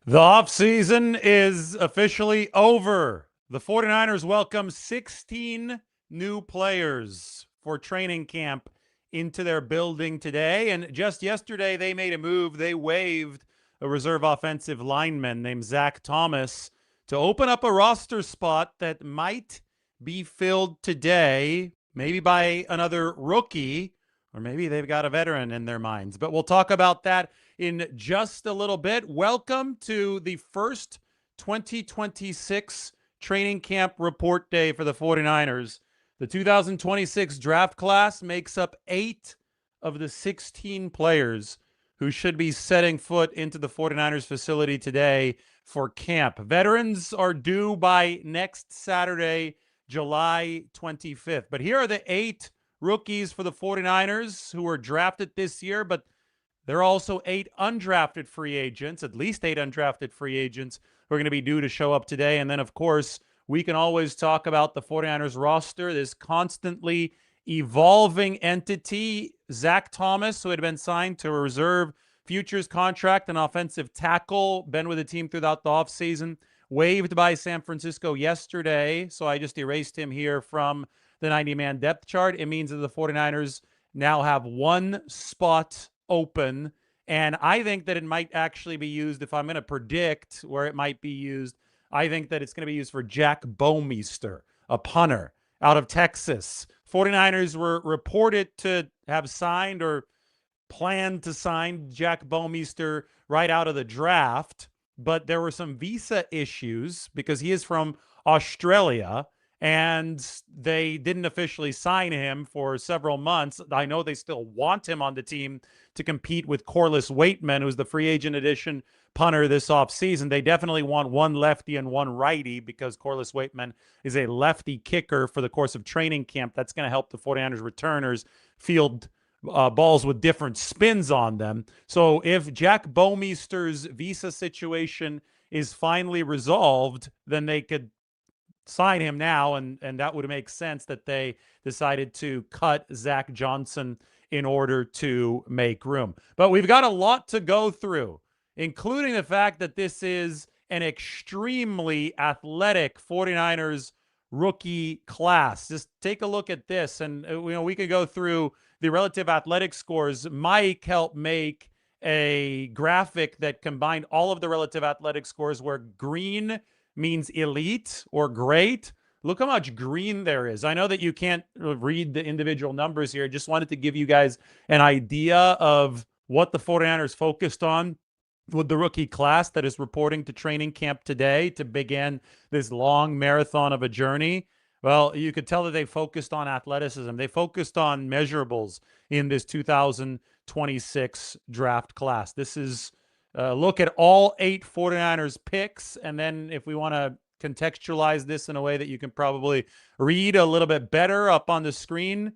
The offseason is officially over. The 49ers welcome 16 new players for training camp into their building today. And just yesterday, they made a move. They waived a reserve offensive lineman named Zack Thomas to open up a roster spot that might be filled today, maybe by another rookie, or maybe they've got a veteran in their minds. But we'll talk about that in just a little bit. Welcome to the first 2026 training camp report day for the 49ers. The 2026 draft class makes up 8 of the 16 players who should be setting foot into the 49ers facility today for camp. Veterans are due by next Saturday, July 25th. But here are the 8 rookies for the 49ers who were drafted this year, but there are also 8 undrafted free agents, at least 8 undrafted free agents who are going to be due to show up today. And then, of course, we can always talk about the 49ers roster, this constantly evolving entity. Zack Thomas, who had been signed to a reserve futures contract, an offensive tackle, been with the team throughout the offseason, waived by San Francisco yesterday. So I just erased him here from the 90-man depth chart. It means that the 49ers now have one spot open, and I think that it might actually be used. If I'm going to predict where it might be used, I think that it's going to be used for Jack Bouwmeester, a punter out of Texas. 49ers were reported to have signed or planned to sign Jack Bouwmeester right out of the draft, but there were some visa issues because he is from Australia, and they didn't officially sign him for several months. I know they still want him on the team to compete with Corliss Waitman, who's the free agent edition punter this offseason. They definitely want one lefty and one righty because Corliss Waitman is a lefty kicker for the course of training camp. That's going to help the 49ers returners field balls with different spins on them. So if Jack Bouwmeester's visa situation is finally resolved, then they could sign him now, and that would make sense that they decided to cut Zach Johnson in order to make room. But we've got a lot to go through, including the fact that this is an extremely athletic 49ers rookie class. Just take a look at this, and we could go through the relative athletic scores. Mike helped make a graphic that combined all of the relative athletic scores where green means elite or great. Look how much green there is. I know that you can't read the individual numbers here. Just wanted to give you guys an idea of what the 49ers focused on with the rookie class that is reporting to training camp today to begin this long marathon of a journey. Well, you could tell that they focused on athleticism. They focused on measurables in this 2026 draft class. This is look at all 8 49ers picks, and then if we want to contextualize this in a way that you can probably read a little bit better up on the screen,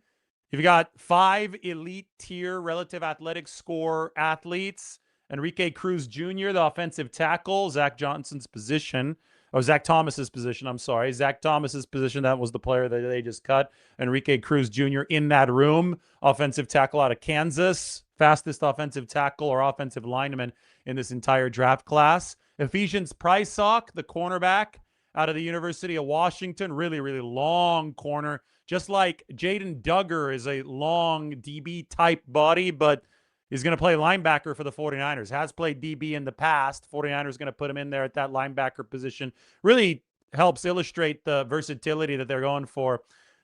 you've got 5 elite tier relative athletic score athletes. Enrique Cruz Jr., the offensive tackle, Zack Thomas's position. Zack Thomas's position, that was the player that they just cut. Enrique Cruz Jr. in that room, offensive tackle out of Kansas, fastest offensive tackle or offensive lineman in this entire draft class. Ephesians Prysock, the cornerback out of the University of Washington, really, really long corner. Just like Jaden Dugger is a long DB type body, but he's going to play linebacker for the 49ers. Has played DB in the past. 49ers going to put him in there at that linebacker position. Really helps illustrate the versatility that they're going for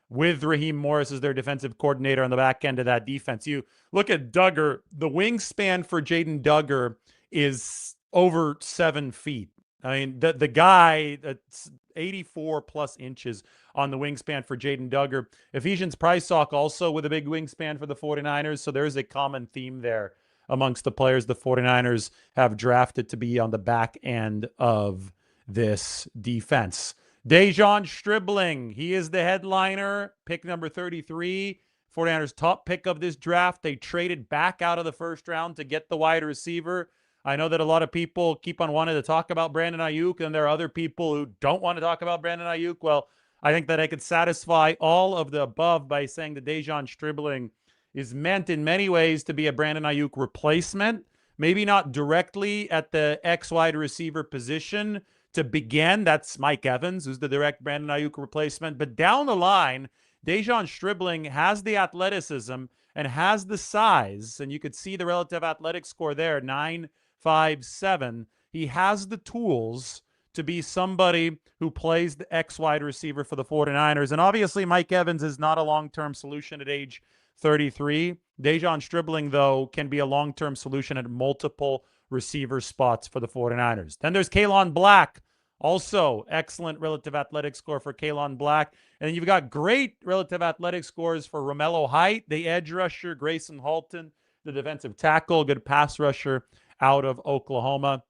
with Raheem Morris as their defensive coordinator on the back end of that defense. You look at Dugger, the wingspan for Jaden Dugger is over 7 feet. I mean, the guy that's 84 plus inches on the wingspan for Jaden Dugger. Ephesians Prysock also with a big wingspan for the 49ers. So there's a common theme there amongst the players the 49ers have drafted to be on the back end of this defense. De'Zhaun Stribling, he is the headliner, pick number 33. 49ers top pick of this draft. They traded back out of the first round to get the wide receiver. I know that a lot of people keep on wanting to talk about Brandon Ayuk, and there are other people who don't want to talk about Brandon Ayuk. Well, I think that I could satisfy all of the above by saying that De'Zhaun Stribling is meant in many ways to be a Brandon Ayuk replacement, maybe not directly at the X wide receiver position to begin. That's Mike Evans, who's the direct Brandon Ayuk replacement. But down the line, De'Zhaun Stribling has the athleticism and has the size, and you could see the relative athletic score there, 9.57. He has the tools to be somebody who plays the X wide receiver for the 49ers. And obviously, Mike Evans is not a long-term solution at age 33. De'Zhaun Stribling, though, can be a long-term solution at multiple receiver spots for the 49ers. Then there's Kaelon Black. Also, excellent relative athletic score for Kaelon Black. And then you've got great relative athletic scores for Romello Height, the edge rusher, Gracen Halton, the defensive tackle, good pass rusher out of Oklahoma.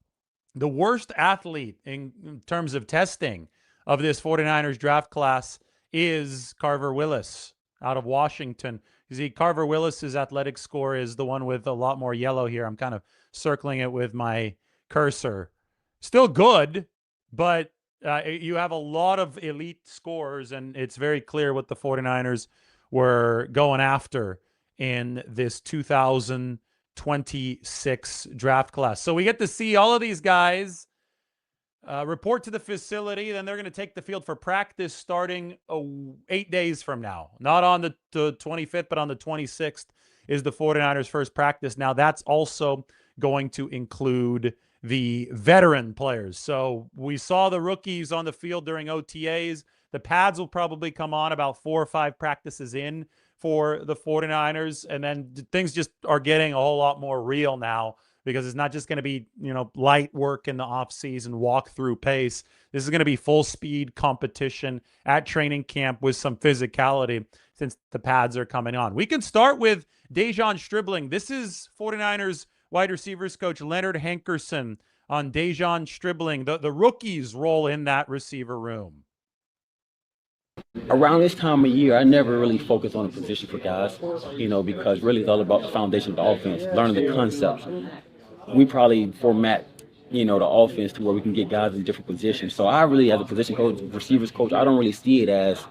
The worst athlete in terms of testing of this 49ers draft class is Carver Willis out of Washington. You see, Carver Willis's athletic score is the one with a lot more yellow here. I'm kind of circling it with my cursor. Still good, but you have a lot of elite scores, and it's very clear what the 49ers were going after in this 2026 draft class. So we get to see all of these guys report to the facility. Then they're going to take the field for practice starting 8 days from now. Not on the 25th, but on the 26th is the 49ers' first practice. Now, that's also going to include the veteran players. So we saw the rookies on the field during OTAs. The pads will probably come on about 4 or 5 practices in for the 49ers. And then things just are getting a whole lot more real now, because it's not just going to be, light work in the offseason, walk through pace. This is going to be full speed competition at training camp with some physicality since the pads are coming on. We can start with De'Zhaun Stribling. This is 49ers wide receivers coach Leonard Hankerson on De'Zhaun Stribling, the rookie's role in that receiver room. Around this time of year, I never really focus on a position for guys, because really it's all about the foundation of the offense, learning the concepts. We probably format, the offense to where we can get guys in different positions. So I really, as a position coach, receivers coach, I don't really see it as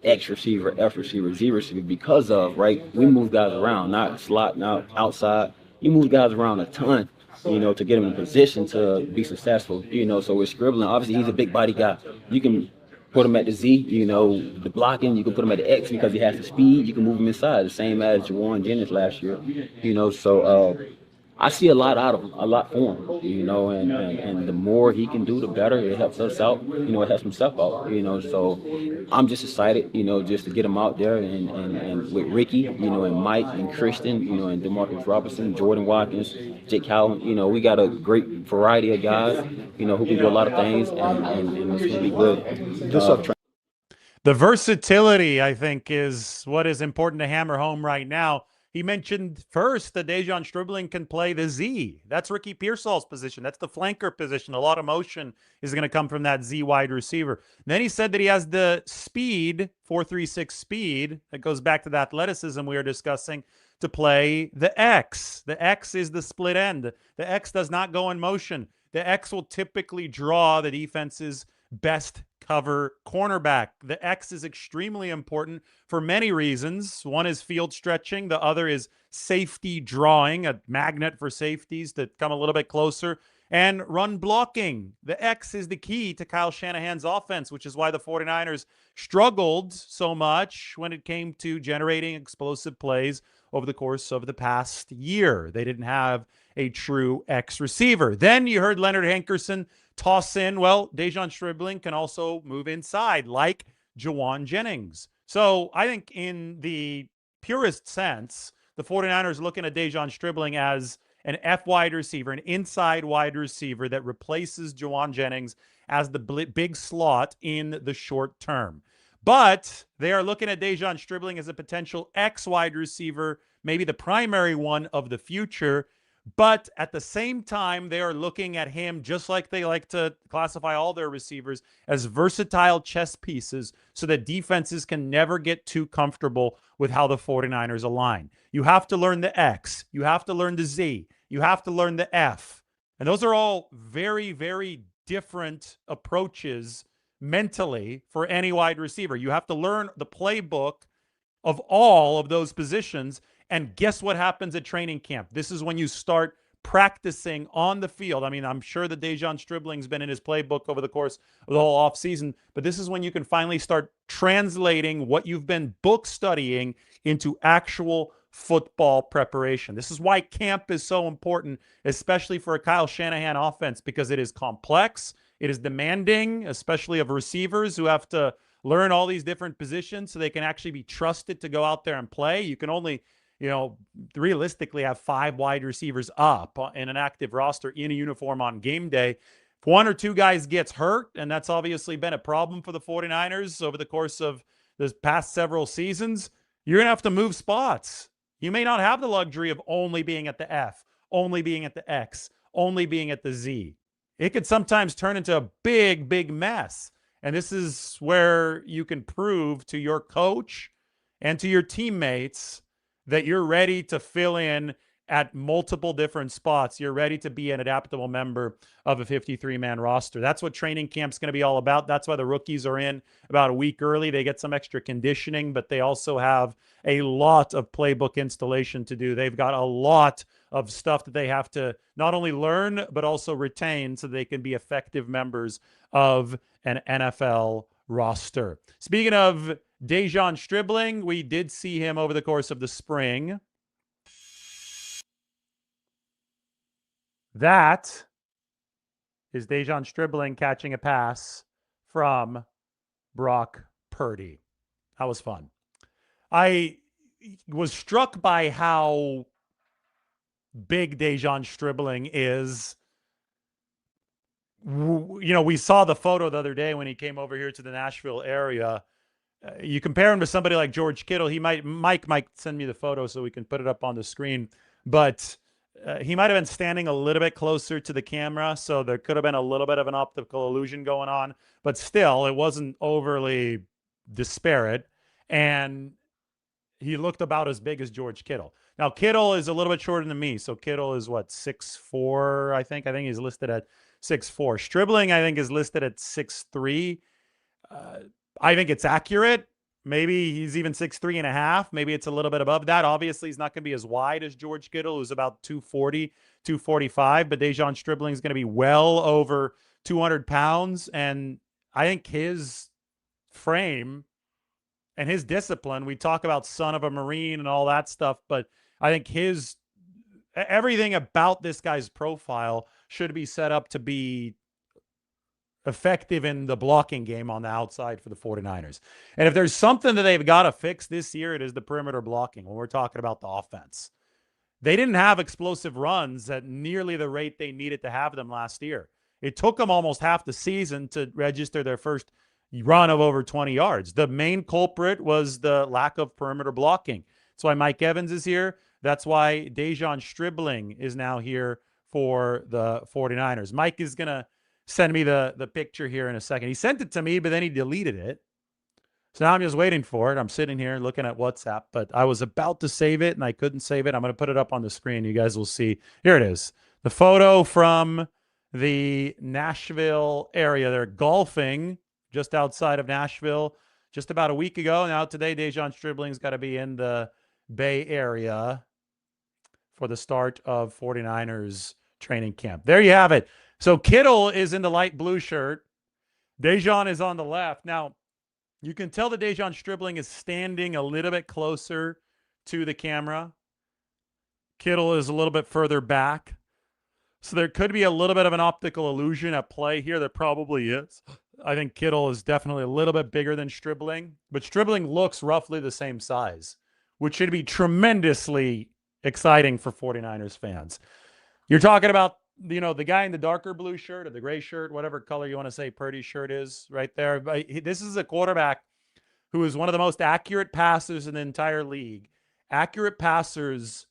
X receiver, F receiver, Z receiver, because of, we move guys around, not slot, not outside. You move guys around a ton, to get them in position to be successful, So with Stribling, obviously he's a big body guy. You can put him at the Z, the blocking. You can put him at the X because he has the speed. You can move him inside, the same as Jauan Jennings last year, So I see a lot out of him, a lot for him, and the more he can do, the better. It helps us out, it helps himself out, So I'm just excited, just to get him out there and with Ricky, and Mike and Christian, and DeMarcus Robinson, Jordan Watkins, Jake Howland, we got a great variety of guys, who can do a lot of things, and it's going to be good. The versatility, I think, is what is important to hammer home right now. He mentioned first that De'Zhaun Stribling can play the Z. That's Ricky Pearsall's position. That's the flanker position. A lot of motion is going to come from that Z wide receiver. Then he said that he has the speed, 4.36 speed, that goes back to the athleticism we were discussing, to play the X. The X is the split end. The X does not go in motion. The X will typically draw the defense's best cover cornerback. The X is extremely important for many reasons. One is field stretching. The other is safety drawing, a magnet for safeties that come a little bit closer, and run blocking. The X is the key to Kyle Shanahan's offense, which is why the 49ers struggled so much when it came to generating explosive plays over the course of the past year. They didn't have a true X receiver. Then you heard Leonard Hankerson toss in, De'Zhaun Stribling can also move inside like Jauan Jennings. So I think in the purest sense, the 49ers looking at De'Zhaun Stribling as an F wide receiver, an inside wide receiver that replaces Jauan Jennings as the big slot in the short term. But they are looking at De'Zhaun Stribling as a potential X wide receiver, maybe the primary one of the future. But at the same time, they are looking at him, just like they like to classify all their receivers, as versatile chess pieces so that defenses can never get too comfortable with how the 49ers align. You have to learn the X. You have to learn the Z. You have to learn the F. And those are all very, very different approaches mentally for any wide receiver. You have to learn the playbook of all of those positions. And guess what happens at training camp? This is when you start practicing on the field. I mean, I'm sure that De'Zhaun Stribling's been in his playbook over the course of the whole offseason, but this is when you can finally start translating what you've been book studying into actual football preparation. This is why camp is so important, especially for a Kyle Shanahan offense, because it is complex. It is demanding, especially of receivers who have to learn all these different positions so they can actually be trusted to go out there and play. You can only, realistically have 5 wide receivers up in an active roster in a uniform on game day. If one or two guys gets hurt, and that's obviously been a problem for the 49ers over the course of the past several seasons, you're going to have to move spots. You may not have the luxury of only being at the F, only being at the X, only being at the Z. It could sometimes turn into a big, big mess. And this is where you can prove to your coach and to your teammates that you're ready to fill in at multiple different spots. You're ready to be an adaptable member of a 53-man roster. That's what training camp's going to be all about. That's why the rookies are in about a week early. They get some extra conditioning, but they also have a lot of playbook installation to do. They've got a lot of stuff that they have to not only learn, but also retain so they can be effective members of an NFL roster. Speaking of De'Zhaun Stribling, we did see him over the course of the spring. That is De'Zhaun Stribling catching a pass from Brock Purdy. That was fun. I was struck by how big De'Zhaun Stribling is. We saw the photo the other day when he came over here to the Nashville area. You compare him to somebody like George Kittle. Mike might send me the photo so we can put it up on the screen. But he might have been standing a little bit closer to the camera, so there could have been a little bit of an optical illusion going on. But still, it wasn't overly disparate. And he looked about as big as George Kittle. Now, Kittle is a little bit shorter than me. So Kittle is, 6'4", I think. I think he's listed at 6'4". Stribling, I think, is listed at 6'3". I think it's accurate. Maybe he's even 6'3.5". Maybe it's a little bit above that. Obviously, he's not going to be as wide as George Kittle, who's about 240, 245. But De'Zhaun Stribling is going to be well over 200 pounds. And I think his frame and his discipline, we talk about son of a Marine and all that stuff, but I think everything about this guy's profile should be set up to be effective in the blocking game on the outside for the 49ers. And if there's something that they've got to fix this year, it is the perimeter blocking when we're talking about the offense. They didn't have explosive runs at nearly the rate they needed to have them last year. It took them almost half the season to register their first run of over 20 yards. The main culprit was the lack of perimeter blocking. That's why Mike Evans is here. That's why De'Zhaun Stribling is now here for the 49ers. Mike is going to send me the picture here in a second. He sent it to me, but then he deleted it. So now I'm just waiting for it. I'm sitting here looking at WhatsApp, but I was about to save it and I couldn't save it. I'm going to put it up on the screen. You guys will see. Here it is. The photo from the Nashville area. They're golfing just outside of Nashville just about a week ago. Now today, De'Zhaun Stribling's got to be in the Bay Area for the start of 49ers training camp. There you have it. So Kittle is in the light blue shirt. De'Zhaun is on the left. Now, you can tell that De'Zhaun Stribling is standing a little bit closer to the camera. Kittle is a little bit further back. So there could be a little bit of an optical illusion at play here. There probably is. I think Kittle is definitely a little bit bigger than Stribling, but Stribling looks roughly the same size, which should be tremendously exciting for 49ers fans. You're talking about, the guy in the darker blue shirt or the gray shirt, whatever color you want to say Purdy's shirt is right there. But this is a quarterback who is one of the most accurate passers in the entire league. Accurate passers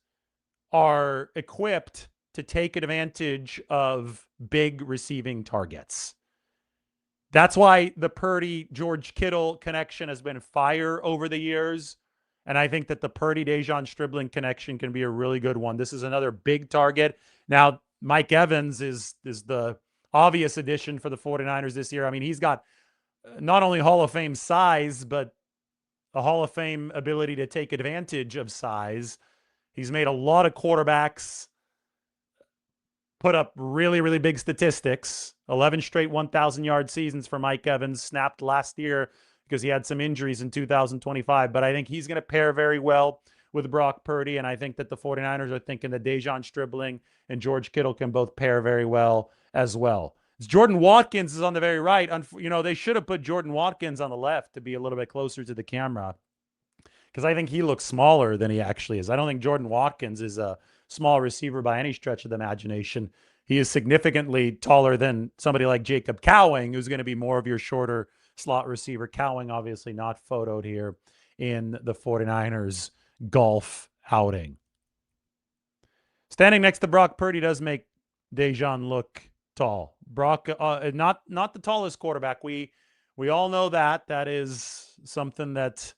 are equipped to take advantage of big receiving targets. That's why the Purdy-George Kittle connection has been fire over the years. And I think that the Purdy-De'Zhaun Stribling connection can be a really good one. This is another big target. Now, Mike Evans is the obvious addition for the 49ers this year. I mean, he's got not only Hall of Fame size, but a Hall of Fame ability to take advantage of size. He's made a lot of quarterbacks put up really, really big statistics. 11 straight 1,000-yard seasons for Mike Evans, snapped last year because he had some injuries in 2025. But I think he's going to pair very well with Brock Purdy, and I think that the 49ers are thinking that De'Zhaun Stribling and George Kittle can both pair very well as well. Jordan Watkins is on the very right. They should have put Jordan Watkins on the left to be a little bit closer to the camera because I think he looks smaller than he actually is. I don't think Jordan Watkins is a small receiver by any stretch of the imagination. He is significantly taller than somebody like Jacob Cowing, who's going to be more of your shorter slot receiver. Cowing obviously not photoed here in the 49ers golf outing. Standing next to Brock Purdy does make De'Zhaun look tall. Brock, not the tallest quarterback. We all know that. That is something that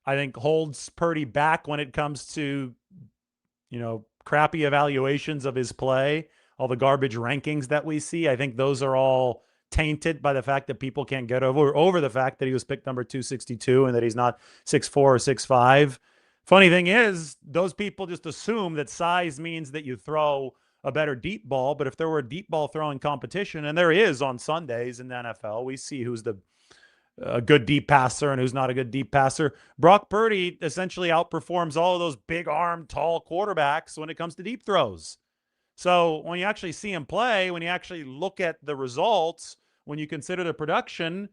I think holds Purdy back when it comes to, crappy evaluations of his play, all the garbage rankings that we see. I think those are all tainted by the fact that people can't get over the fact that he was picked number 262 and that he's not 6'4" or 6'5". Funny thing is, those people just assume that size means that you throw a better deep ball. But if there were a deep ball throwing competition, and there is on Sundays in the NFL, we see who's a good deep passer and who's not a good deep passer. Brock Purdy essentially outperforms all of those big armed, tall quarterbacks when it comes to deep throws. So when you actually see him play, when you actually look at the results, when you consider the production,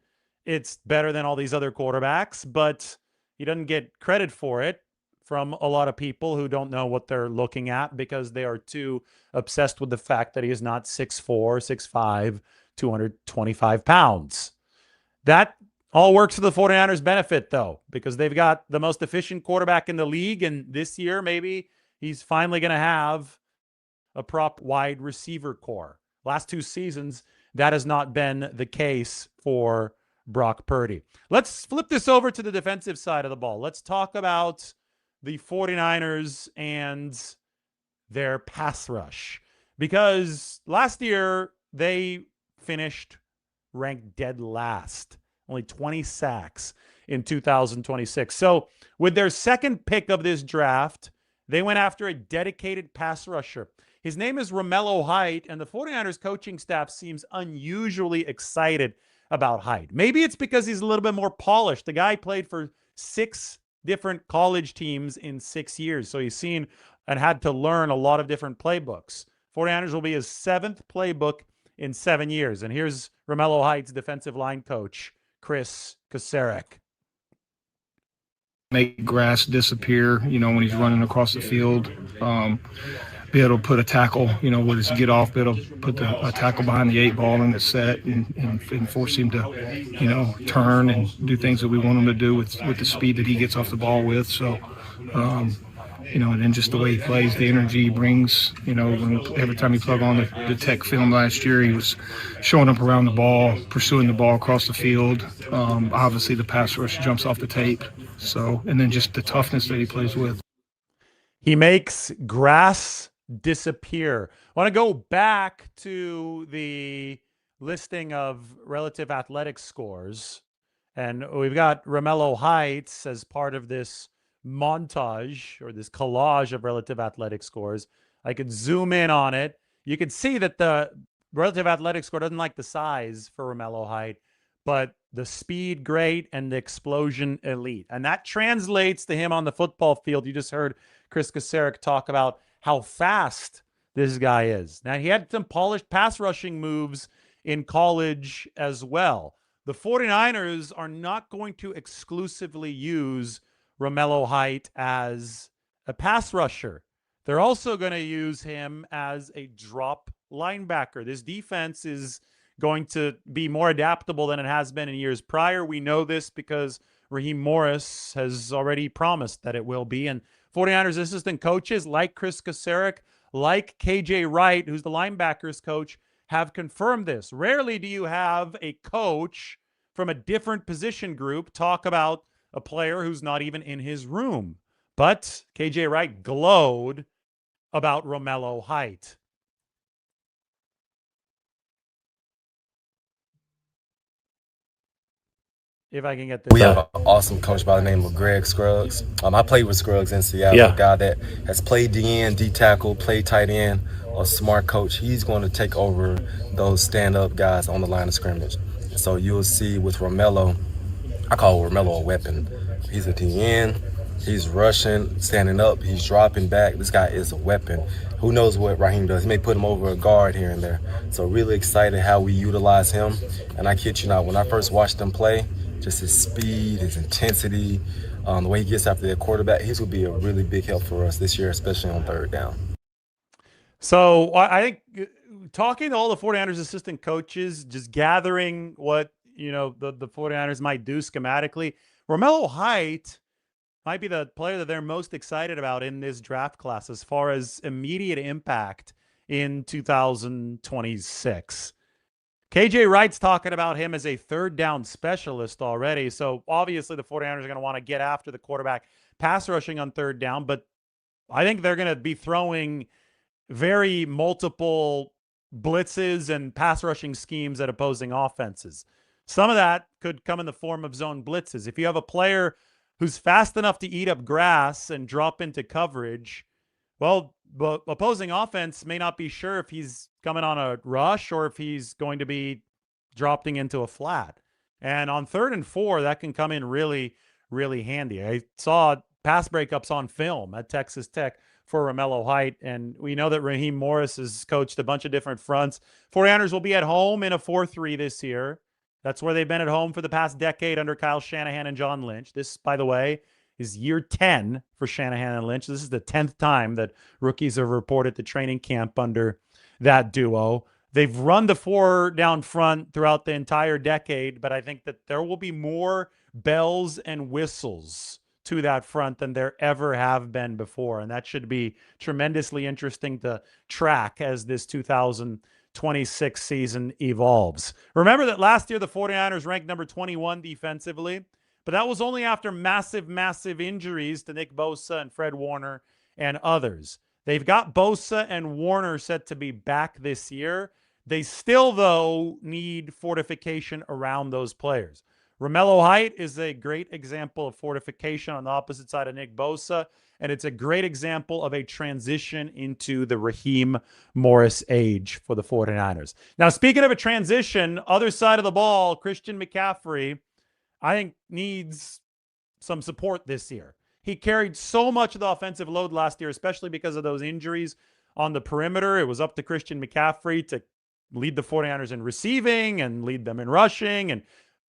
it's better than all these other quarterbacks, but he doesn't get credit for it from a lot of people who don't know what they're looking at because they are too obsessed with the fact that he is not 6'4", 6'5", 225 pounds. That all works for the 49ers' benefit, though, because they've got the most efficient quarterback in the league, and this year maybe he's finally going to have a prop wide receiver core. Last two seasons, that has not been the case for Brock Purdy. Let's flip this over to the defensive side of the ball. Let's talk about the 49ers and their pass rush, because last year they finished ranked dead last, only 20 sacks in 2026. So with their second pick of this draft, they went after a dedicated pass rusher. His name is Romello Height, and the 49ers coaching staff seems unusually excited about Height. Maybe it's because he's a little bit more polished. The guy played for 6 different college teams in 6 years, so he's seen and had to learn a lot of different playbooks. 49ers will be his 7th playbook in 7 years. And here's Romello Height's defensive line coach, Chris Kacerek. Make grass disappear, when he's running across the field. Be able to put a tackle, with his get off, be able to put a tackle behind the 8 ball in the set and force him to, turn and do things that we want him to do with the speed that he gets off the ball with. So, and then just the way he plays, the energy he brings, every time he plugged on the tech film last year, he was showing up around the ball, pursuing the ball across the field. Obviously the pass rush jumps off the tape. So, and then just the toughness that he plays with. He makes grass disappear. I want to go back to the listing of relative athletic scores. And we've got Romello Height as part of this montage or this collage of relative athletic scores. I could zoom in on it. You can see that the relative athletic score doesn't like the size for Romello Height, but the speed great and the explosion elite. And that translates to him on the football field. You just heard Chris Kacerek talk about how fast this guy is. Now, he had some polished pass rushing moves in college as well. The 49ers are not going to exclusively use Romello Height as a pass rusher. They're also going to use him as a drop linebacker. This defense is going to be more adaptable than it has been in years prior. We know this because Raheem Morris has already promised that it will be. And 49ers assistant coaches like Chris Kacerek, like KJ Wright, who's the linebackers coach, have confirmed this. Rarely do you have a coach from a different position group talk about a player who's not even in his room. But KJ Wright glowed about Romello Height. if I can get this. We have an awesome coach by the name of Greg Scruggs. I played with Scruggs in Seattle, a guy that has played D-end, D-tackle, played tight end, a smart coach. He's going to take over those stand-up guys on the line of scrimmage. So you'll see with Romello, I call Romello a weapon. He's a D-end. He's rushing, standing up. He's dropping back. This guy is a weapon. Who knows what Raheem does? He may put him over a guard here and there. So really excited how we utilize him. And I kid you not, when I first watched him play, just his speed, his intensity, the way he gets after their quarterback, he's going to be a really big help for us this year, especially on third down. So I think talking to all the 49ers assistant coaches, just gathering what, the 49ers might do schematically, Romello Height might be the player that they're most excited about in this draft class as far as immediate impact in 2026. KJ Wright's talking about him as a third down specialist already. So obviously the 49ers are going to want to get after the quarterback pass rushing on third down, but I think they're going to be throwing very multiple blitzes and pass rushing schemes at opposing offenses. Some of that could come in the form of zone blitzes. If you have a player who's fast enough to eat up grass and drop into coverage, well, the opposing offense may not be sure if he's coming on a rush or if he's going to be dropping into a flat. And on 3rd and 4, that can come in really, really handy. I saw pass breakups on film at Texas Tech for Romello Height, and we know that Raheem Morris has coached a bunch of different fronts. 49ers will be at home in a 4-3 this year. That's where they've been at home for the past decade under Kyle Shanahan and John Lynch. This, by the way, is year 10 for Shanahan and Lynch. This is the 10th time that rookies have reported to training camp under that duo. They've run the 4 down front throughout the entire decade, but I think that there will be more bells and whistles to that front than there ever have been before. And that should be tremendously interesting to track as this 2026 season evolves. Remember that last year the 49ers ranked number 21 defensively, but that was only after massive, massive injuries to Nick Bosa and Fred Warner and others. They've got Bosa and Warner set to be back this year. They still, though, need fortification around those players. Romello Height is a great example of fortification on the opposite side of Nick Bosa, and it's a great example of a transition into the Raheem Morris age for the 49ers. Now, speaking of a transition, other side of the ball, Christian McCaffrey, I think, needs some support this year. He carried so much of the offensive load last year, especially because of those injuries on the perimeter. It was up to Christian McCaffrey to lead the 49ers in receiving and lead them in rushing, and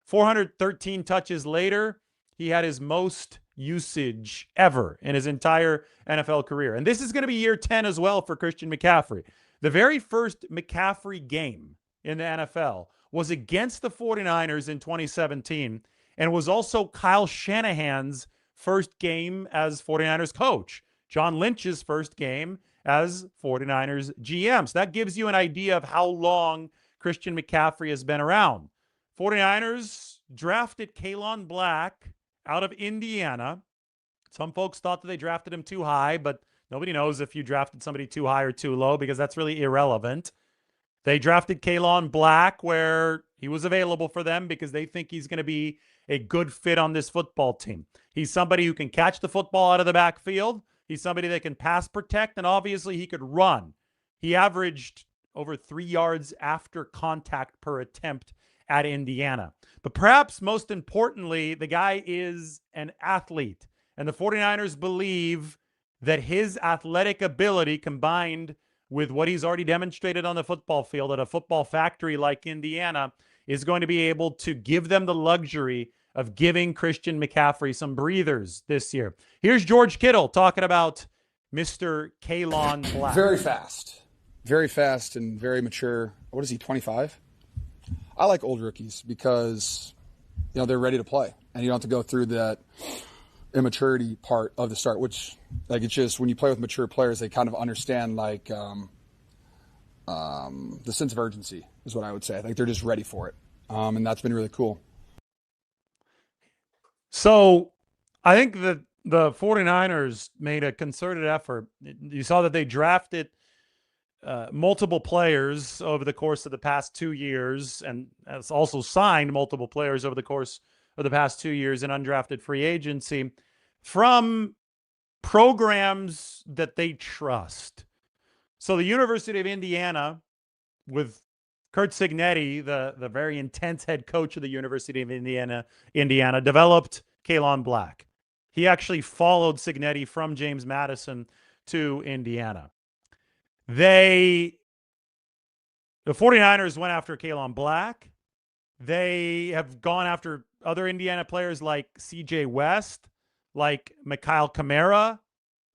413 touches later, he had his most usage ever in his entire NFL career. And this is going to be year 10 as well for Christian McCaffrey. The very first McCaffrey game in the NFL was against the 49ers in 2017 and was also Kyle Shanahan's first game as 49ers coach, John Lynch's first game as 49ers GM. So that gives you an idea of how long Christian McCaffrey has been around. 49ers drafted Kaelon Black out of Indiana. Some folks thought that they drafted him too high, but nobody knows if you drafted somebody too high or too low because that's really irrelevant. They drafted Kaelon Black where he was available for them because they think he's going to be a good fit on this football team. He's somebody who can catch the football out of the backfield. He's somebody that can pass protect, and obviously he could run. He averaged over 3 yards after contact per attempt at Indiana. But perhaps most importantly, the guy is an athlete. And the 49ers believe that his athletic ability combined with what he's already demonstrated on the football field at a football factory like Indiana is going to be able to give them the luxury of giving Christian McCaffrey some breathers this year. Here's George Kittle talking about Mr. Kaelon Black. Very fast and very mature. What is he, 25? I like old rookies because, they're ready to play. And you don't have to go through that immaturity part of the start, which, it's just when you play with mature players, they kind of understand, the sense of urgency is what I would say. They're just ready for it. And that's been really cool. So I think that the 49ers made a concerted effort. You saw that they drafted multiple players over the course of the past 2 years, and has also signed multiple players over the course of the past 2 years in undrafted free agency from programs that they trust. So the University of Indiana, with Curt Cignetti, the very intense head coach of the University of Indiana, developed Kaelon Black. He actually followed Cignetti from James Madison to Indiana. The 49ers went after Kaelon Black. They have gone after other Indiana players like CJ West, like Mikhail Kamara.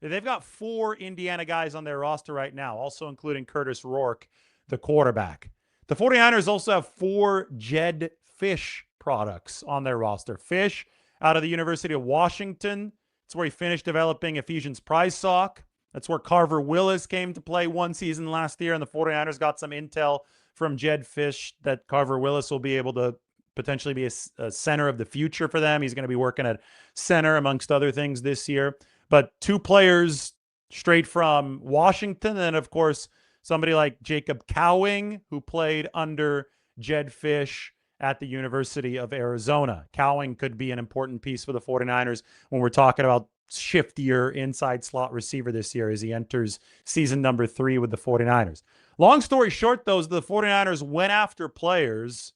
They've got 4 Indiana guys on their roster right now, also including Curtis Rourke, the quarterback. The 49ers also have 4 Jedd Fisch products on their roster. Fisch out of the University of Washington. It's where he finished developing Ephesians Prysock. That's where Carver Willis came to play 1 season last year, and the 49ers got some intel from Jedd Fisch that Carver Willis will be able to potentially be a center of the future for them. He's going to be working at center, amongst other things, this year. But 2 players straight from Washington, and of course, somebody like Jacob Cowing, who played under Jedd Fisch at the University of Arizona. Cowing could be an important piece for the 49ers when we're talking about shiftier inside slot receiver this year as he enters season number 3 with the 49ers. Long story short, though, is the 49ers went after players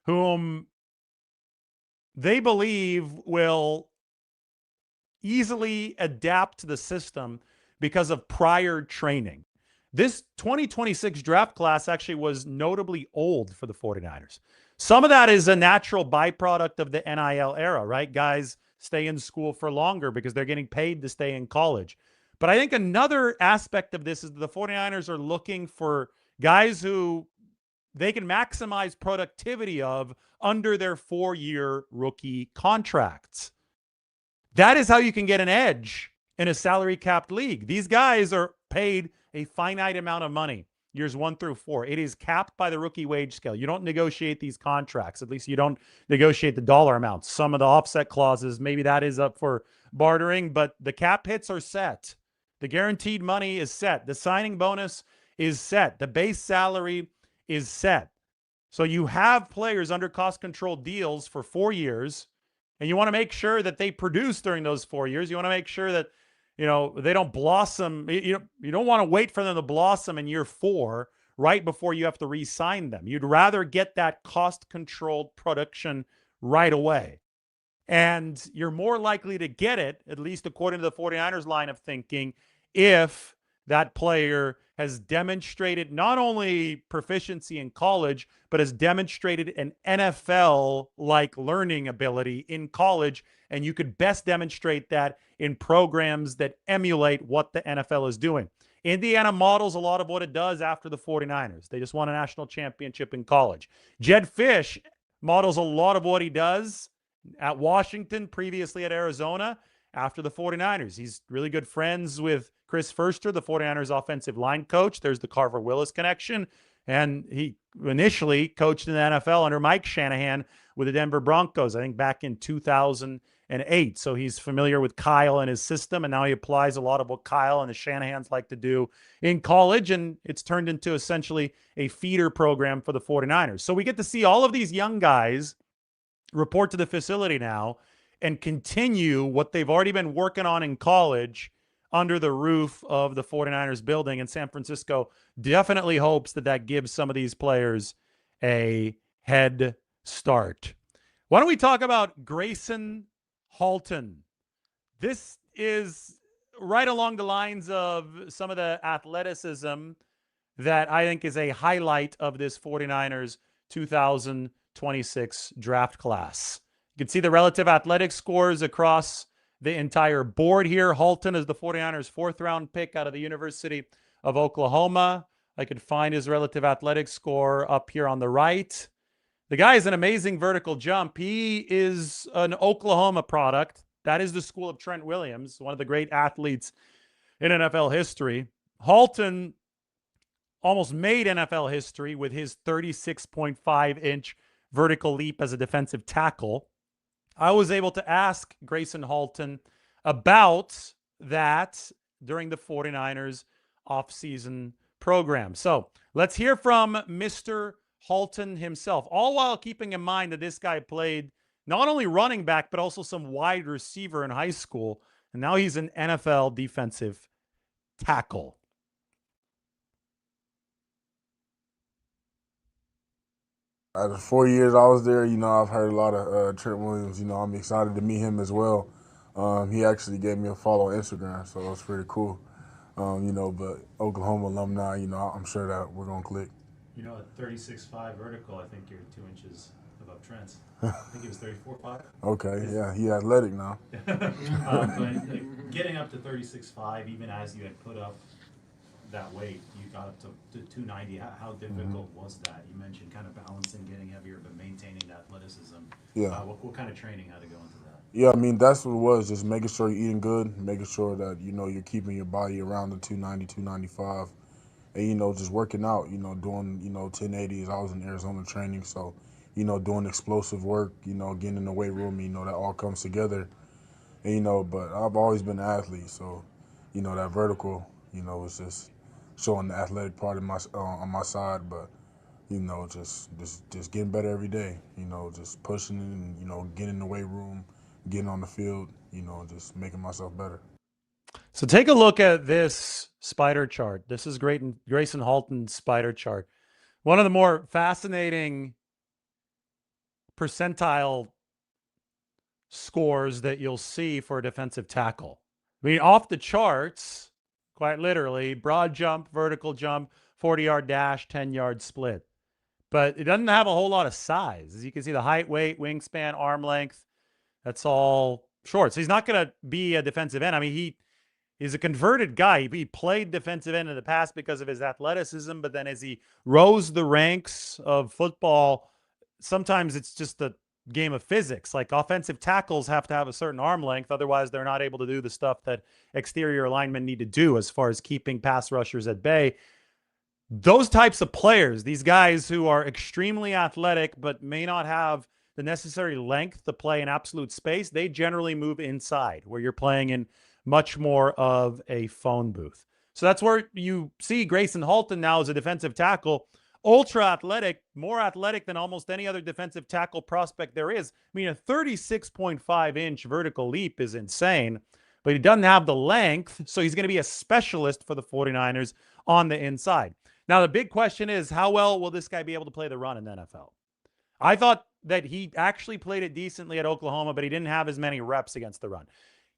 whom they believe will easily adapt to the system because of prior training. This 2026 draft class actually was notably old for the 49ers. Some of that is a natural byproduct of the NIL era, right? Guys stay in school for longer because they're getting paid to stay in college. But I think another aspect of this is the 49ers are looking for guys who they can maximize productivity of under their 4-year rookie contracts. That is how you can get an edge in a salary capped league. These guys are paid a finite amount of money, years 1 through 4. It is capped by the rookie wage scale. You don't negotiate these contracts. At least you don't negotiate the dollar amounts. Some of the offset clauses, maybe that is up for bartering, but the cap hits are set. The guaranteed money is set. The signing bonus is set. The base salary is set. So you have players under cost control deals for 4 years, and you want to make sure that they produce during those 4 years. You want to make sure that, they don't blossom. You don't want to wait for them to blossom in year 4 right before you have to re-sign them. You'd rather get that cost-controlled production right away. And you're more likely to get it, at least according to the 49ers line of thinking, if that player has demonstrated not only proficiency in college, but has demonstrated an NFL-like learning ability in college. And you could best demonstrate that in programs that emulate what the NFL is doing. Indiana models a lot of what it does after the 49ers. They just won a national championship in college. Jedd Fisch models a lot of what he does at Washington, previously at Arizona, after the 49ers. He's really good friends with Chris Foerster, the 49ers offensive line coach. There's the Carver Willis connection. And he initially coached in the NFL under Mike Shanahan with the Denver Broncos, I think back in 2008. So he's familiar with Kyle and his system, and now he applies a lot of what Kyle and the Shanahans like to do in college, and it's turned into essentially a feeder program for the 49ers. So we get to see all of these young guys report to the facility now and continue what they've already been working on in college under the roof of the 49ers building. And San Francisco definitely hopes that that gives some of these players a head start. Why don't we talk about Gracen Halton? This is right along the lines of some of the athleticism that I think is a highlight of this 49ers 2026 draft class. You can see the relative athletic scores across the entire board here. Halton is the 49ers' 4th-round pick out of the University of Oklahoma. I could find his relative athletic score up here on the right. The guy is an amazing vertical jump. He is an Oklahoma product. That is the school of Trent Williams, one of the great athletes in NFL history. Halton almost made NFL history with his 36.5-inch vertical leap as a defensive tackle. I was able to ask Gracen Halton about that during the 49ers offseason program. So let's hear from Mr. Halton himself, all while keeping in mind that this guy played not only running back, but also some wide receiver in high school. And now he's an NFL defensive tackle. Out of the 4 years I was there, I've heard a lot of Trent Williams. I'm excited to meet him as well. He actually gave me a follow on Instagram, so it's pretty cool. But Oklahoma alumni, I'm sure that we're going to click. At 36.5 vertical, I think you're 2 inches above Trent's. I think he was 34.5. Okay, yeah, he's athletic now. But getting up to 36.5, even as you had put up that weight, you got up to 290. How difficult was that? You mentioned kind of balancing, getting heavier, but maintaining that athleticism. Yeah. What kind of training had to go into that? Yeah, I mean, that's what it was, just making sure you're eating good, making sure that, you're keeping your body around the 290, 295, and, just working out, doing, 1080s. I was in Arizona training, so, doing explosive work, getting in the weight room, that all comes together. And, but I've always been an athlete, so, that vertical, was just showing the athletic part of on my side, but just getting better every day. Just pushing it and getting in the weight room, getting on the field. Just making myself better. So take a look at this spider chart. This is Gracen Halton's spider chart. One of the more fascinating percentile scores that you'll see for a defensive tackle. I mean, off the charts. Quite literally, broad jump, vertical jump, 40-yard dash, 10-yard split. But it doesn't have a whole lot of size. As you can see, the height, weight, wingspan, arm length, that's all short. So he's not going to be a defensive end. I mean, he's a converted guy. He played defensive end in the past because of his athleticism, but then as he rose the ranks of football, sometimes it's just a game of physics. Like offensive tackles have to have a certain arm length, otherwise they're not able to do the stuff that exterior linemen need to do as far as keeping pass rushers at bay. Those types of players, these guys who are extremely athletic but may not have the necessary length to play in absolute space, they generally move inside, where you're playing in much more of a phone booth. So that's where you see Gracen Halton now as a defensive tackle. Ultra athletic, more athletic than almost any other defensive tackle prospect there is. I mean, a 36.5-inch vertical leap is insane, but he doesn't have the length, so he's going to be a specialist for the 49ers on the inside. Now, the big question is, how well will this guy be able to play the run in the NFL? I thought that he actually played it decently at Oklahoma, but he didn't have as many reps against the run.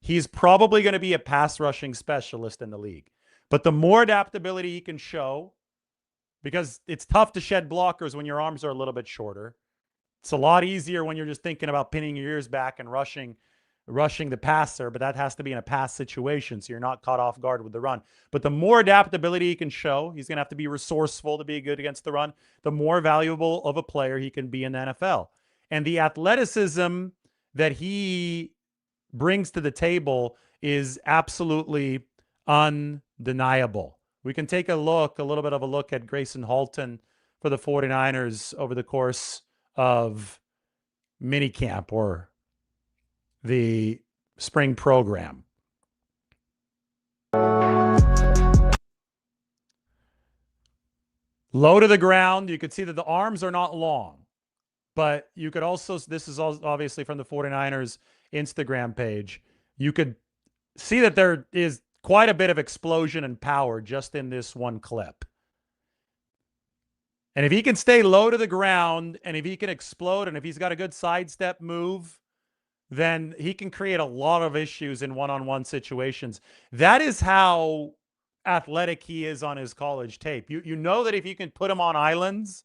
He's probably going to be a pass rushing specialist in the league. But the more adaptability he can show, because it's tough to shed blockers when your arms are a little bit shorter. It's a lot easier when you're just thinking about pinning your ears back and rushing the passer, but that has to be in a pass situation, so you're not caught off guard with the run. But the more adaptability he can show, he's going to have to be resourceful to be good against the run, the more valuable of a player he can be in the NFL. And the athleticism that he brings to the table is absolutely undeniable. We can take a little bit of a look at Gracen Halton for the 49ers over the course of minicamp or the spring program. Low to the ground, you could see that the arms are not long, but you could also, this is obviously from the 49ers Instagram page, you could see that there is quite a bit of explosion and power just in this one clip. And if he can stay low to the ground, and if he can explode, and if he's got a good sidestep move, then he can create a lot of issues in one-on-one situations. That is how athletic he is on his college tape. You know that if you can put him on islands,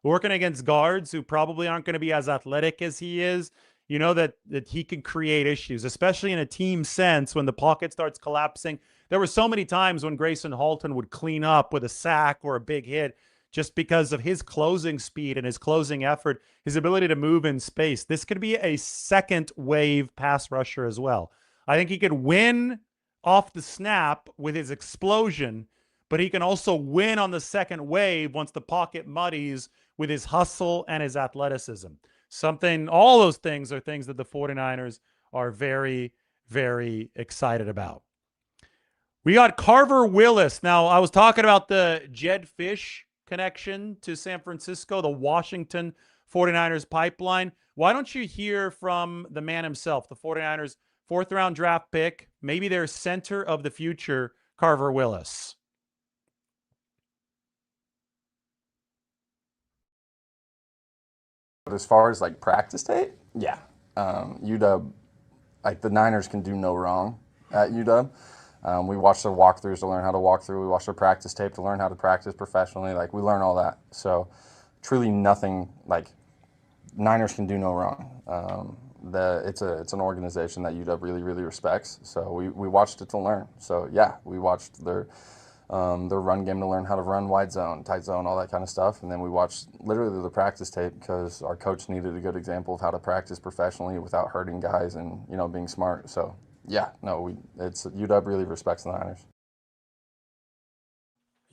working against guards who probably aren't going to be as athletic as he is, you know that he can create issues, especially in a team sense when the pocket starts collapsing. There were so many times when Gracen Halton would clean up with a sack or a big hit just because of his closing speed and his closing effort, his ability to move in space. This could be a second wave pass rusher as well. I think he could win off the snap with his explosion, but he can also win on the second wave once the pocket muddies with his hustle and his athleticism. All those things are things that the 49ers are very, very excited about. We got Carver Willis. Now, I was talking about the Jedd Fisch connection to San Francisco, the Washington 49ers pipeline. Why don't you hear from the man himself, the 49ers 4th-round draft pick, maybe their center of the future, Carver Willis? But as far as like practice tape, yeah, UW, like the Niners can do no wrong at UW. We watch their walkthroughs to learn how to walk through. We watch their practice tape to learn how to practice professionally. Like we learn all that. So truly nothing, like Niners can do no wrong. It's an organization that UW really, really respects. So we watched it to learn. So yeah, we watched their run game to learn how to run wide zone, tight zone, all that kind of stuff. And then we watched literally the practice tape because our coach needed a good example of how to practice professionally without hurting guys and, you know, being smart. So yeah, no, it's UW really respects the Niners.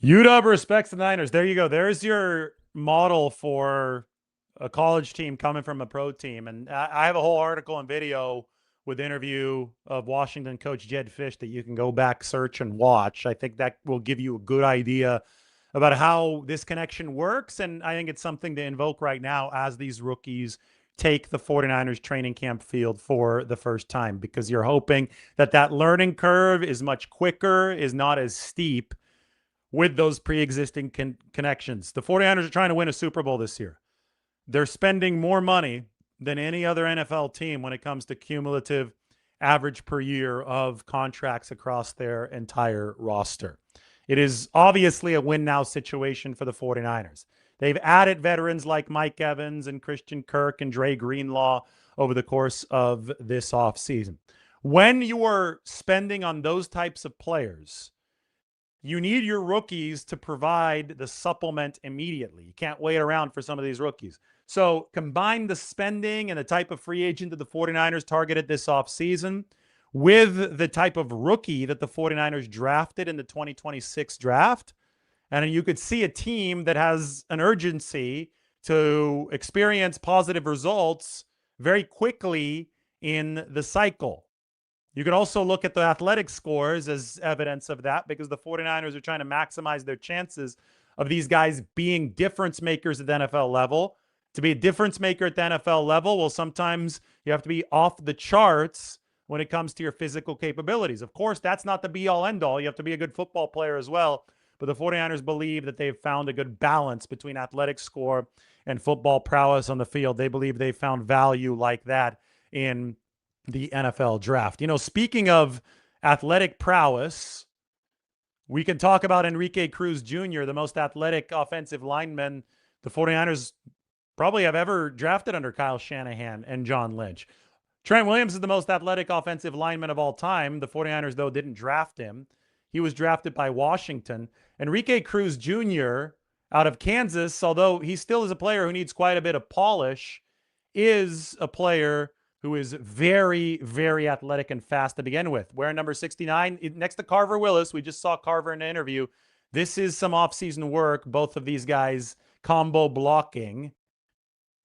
UW respects the Niners. There you go. There's your model for a college team coming from a pro team. And I have a whole article and video with interview of Washington coach Jedd Fisch that you can go back, search, and watch. I think that will give you a good idea about how this connection works. And I think it's something to invoke right now as these rookies take the 49ers training camp field for the first time, because you're hoping that that learning curve is much quicker, is not as steep with those pre-existing connections. The 49ers are trying to win a Super Bowl this year. They're spending more money than any other NFL team when it comes to cumulative average per year of contracts across their entire roster. It is obviously a win-now situation for the 49ers. They've added veterans like Mike Evans and Christian Kirk and Dre Greenlaw over the course of this offseason. When you are spending on those types of players, you need your rookies to provide the supplement immediately. You can't wait around for some of these rookies. So combine the spending and the type of free agent that the 49ers targeted this offseason with the type of rookie that the 49ers drafted in the 2026 draft. And you could see a team that has an urgency to experience positive results very quickly in the cycle. You can also look at the athletic scores as evidence of that, because the 49ers are trying to maximize their chances of these guys being difference makers at the NFL level. To be a difference maker at the NFL level, well, sometimes you have to be off the charts when it comes to your physical capabilities. Of course, that's not the be-all, end-all. You have to be a good football player as well. But the 49ers believe that they've found a good balance between athletic score and football prowess on the field. They believe they found value like that in the NFL draft. You know, speaking of athletic prowess, we can talk about Enrique Cruz Jr., the most athletic offensive lineman the 49ers probably have ever drafted under Kyle Shanahan and John Lynch. Trent Williams is the most athletic offensive lineman of all time. The 49ers, though, didn't draft him. He was drafted by Washington. Enrique Cruz Jr. out of Kansas, although he still is a player who needs quite a bit of polish, is a player who is very, very athletic and fast to begin with. Wearing number 69 next to Carver Willis. We just saw Carver in an interview. This is some offseason work, both of these guys combo blocking.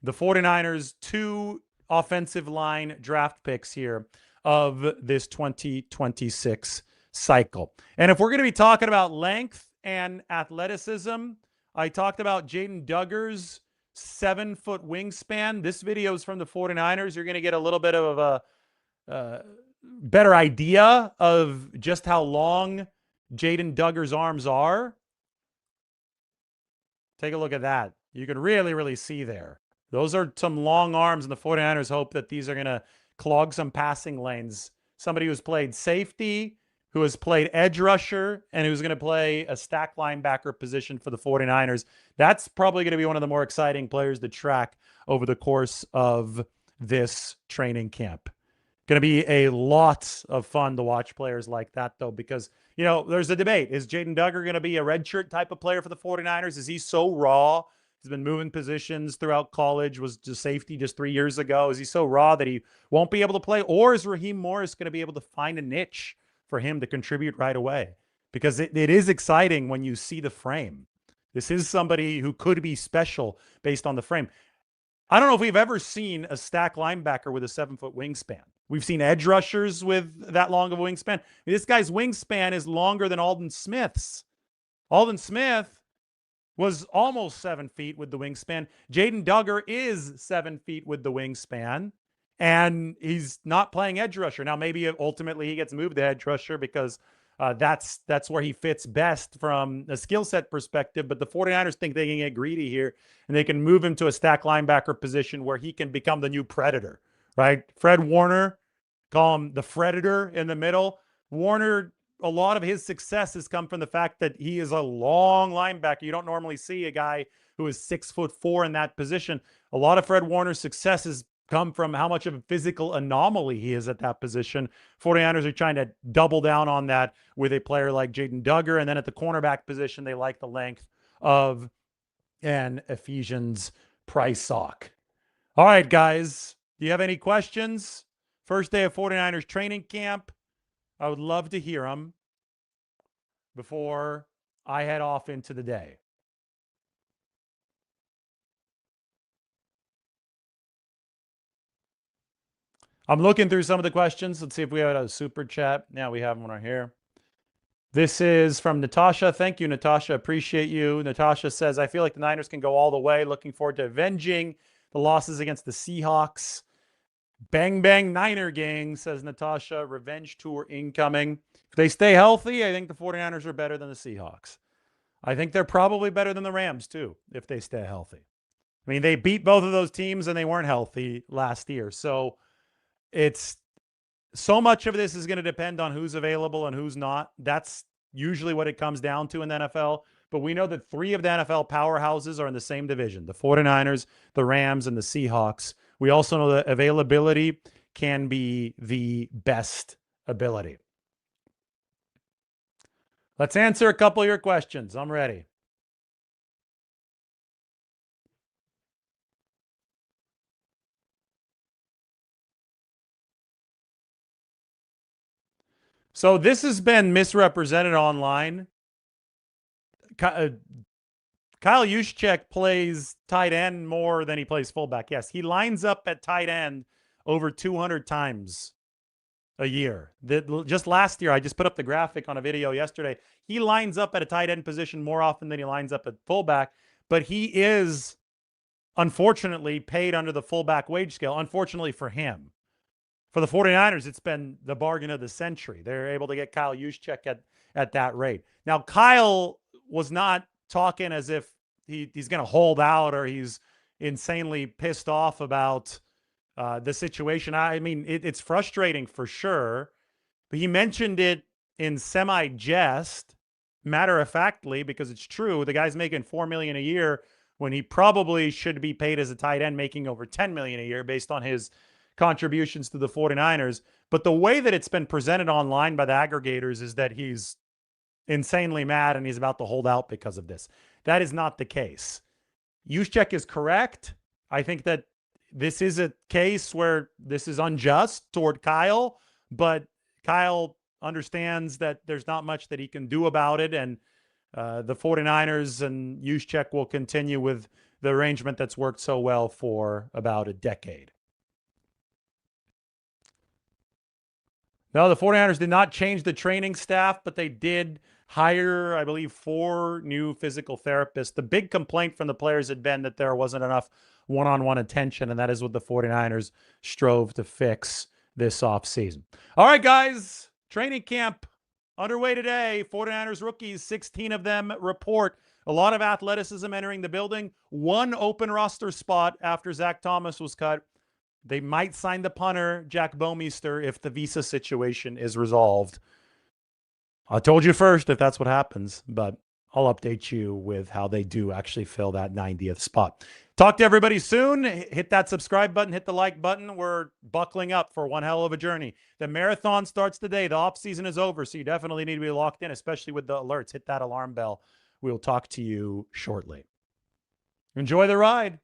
The 49ers, 2 offensive line draft picks here of this 2026 cycle. And if we're going to be talking about length and athleticism, I talked about Jaden Dugger's 7-foot wingspan. This video is from the 49ers. You're going to get a little bit of a better idea of just how long Jaden Dugger's arms are. Take a look at that. You can really, really see there. Those are some long arms, and the 49ers hope that these are going to clog some passing lanes. Somebody who's played safety, who has played edge rusher, and who's going to play a stack linebacker position for the 49ers. That's probably going to be one of the more exciting players to track over the course of this training camp. Going to be a lot of fun to watch players like that, though, because, you know, there's a debate. Is Jaden Dugger going to be a redshirt type of player for the 49ers? Is he so raw? He's been moving positions throughout college, was just safety just 3 years ago. Is he so raw that he won't be able to play? Or is Raheem Morris going to be able to find a niche for him to contribute right away? Because it is exciting when you see the frame. This is somebody who could be special based on the frame. I don't know if we've ever seen a stack linebacker with a 7-foot wingspan. We've seen edge rushers with that long of a wingspan. This guy's wingspan is longer than Aldon Smith's. Aldon Smith was almost 7 feet with the wingspan. Jaden Dugger is 7 feet with the wingspan, and he's not playing edge rusher. Now, maybe ultimately he gets moved to edge rusher because that's where he fits best from a skill set perspective. But the 49ers think they can get greedy here, and they can move him to a stack linebacker position where he can become the new predator, right? Fred Warner, call him the Predator in the middle. Warner, a lot of his success has come from the fact that he is a long linebacker. You don't normally see a guy who is 6'4" in that position. A lot of Fred Warner's success has come from how much of a physical anomaly he is at that position. 49ers are trying to double down on that with a player like Jaden Dugger. And then at the cornerback position, they like the length of an Ephesians Prysock. All right, guys, do you have any questions? First day of 49ers training camp. I would love to hear them before I head off into the day. I'm looking through some of the questions. Let's see if we have a super chat. Yeah, we have one right here. This is from Natasha. Thank you, Natasha. Appreciate you. Natasha says, I feel like the Niners can go all the way. Looking forward to avenging the losses against the Seahawks. Bang, bang, Niner gang, says Natasha. Revenge tour incoming. If they stay healthy, I think the 49ers are better than the Seahawks. I think they're probably better than the Rams, too, if they stay healthy. I mean, they beat both of those teams, and they weren't healthy last year. So it's so much of this is going to depend on who's available and who's not. That's usually what it comes down to in the NFL. But we know that 3 of the NFL powerhouses are in the same division, the 49ers, the Rams, and the Seahawks. We also know that availability can be the best ability. Let's answer a couple of your questions. I'm ready. So this has been misrepresented online. Kyle Juszczyk plays tight end more than he plays fullback. Yes, he lines up at tight end over 200 times a year. Just last year, I just put up the graphic on a video yesterday. He lines up at a tight end position more often than he lines up at fullback, but he is, unfortunately, paid under the fullback wage scale, unfortunately for him. For the 49ers, it's been the bargain of the century. They're able to get Kyle Juszczyk at that rate. Now, Kyle was not talking as if he's going to hold out or he's insanely pissed off about the situation. I mean, it's frustrating for sure, but he mentioned it in semi-jest, matter-of-factly, because it's true. The guy's making $4 million a year when he probably should be paid as a tight end making over $10 million a year based on his contributions to the 49ers. But the way that it's been presented online by the aggregators is that he's insanely mad and he's about to hold out because of this. That is not the case. Juszczyk is correct. I think that this is a case where this is unjust toward Kyle, but Kyle understands that there's not much that he can do about it. And the 49ers and Juszczyk will continue with the arrangement that's worked so well for about a decade. No, the 49ers did not change the training staff, but they did hire, I believe, 4 new physical therapists. The big complaint from the players had been that there wasn't enough one-on-one attention, and that is what the 49ers strove to fix this offseason. All right, guys, training camp underway today. 49ers rookies, 16 of them report. A lot of athleticism entering the building. 1 open roster spot after Zack Thomas was cut. They might sign the punter, Jack Bouwmeester, if the visa situation is resolved. I told you first if that's what happens, but I'll update you with how they do actually fill that 90th spot. Talk to everybody soon. Hit that subscribe button, hit the like button. We're buckling up for one hell of a journey. The marathon starts today. The off season is over, so you definitely need to be locked in, especially with the alerts. Hit that alarm bell. We'll talk to you shortly. Enjoy the ride.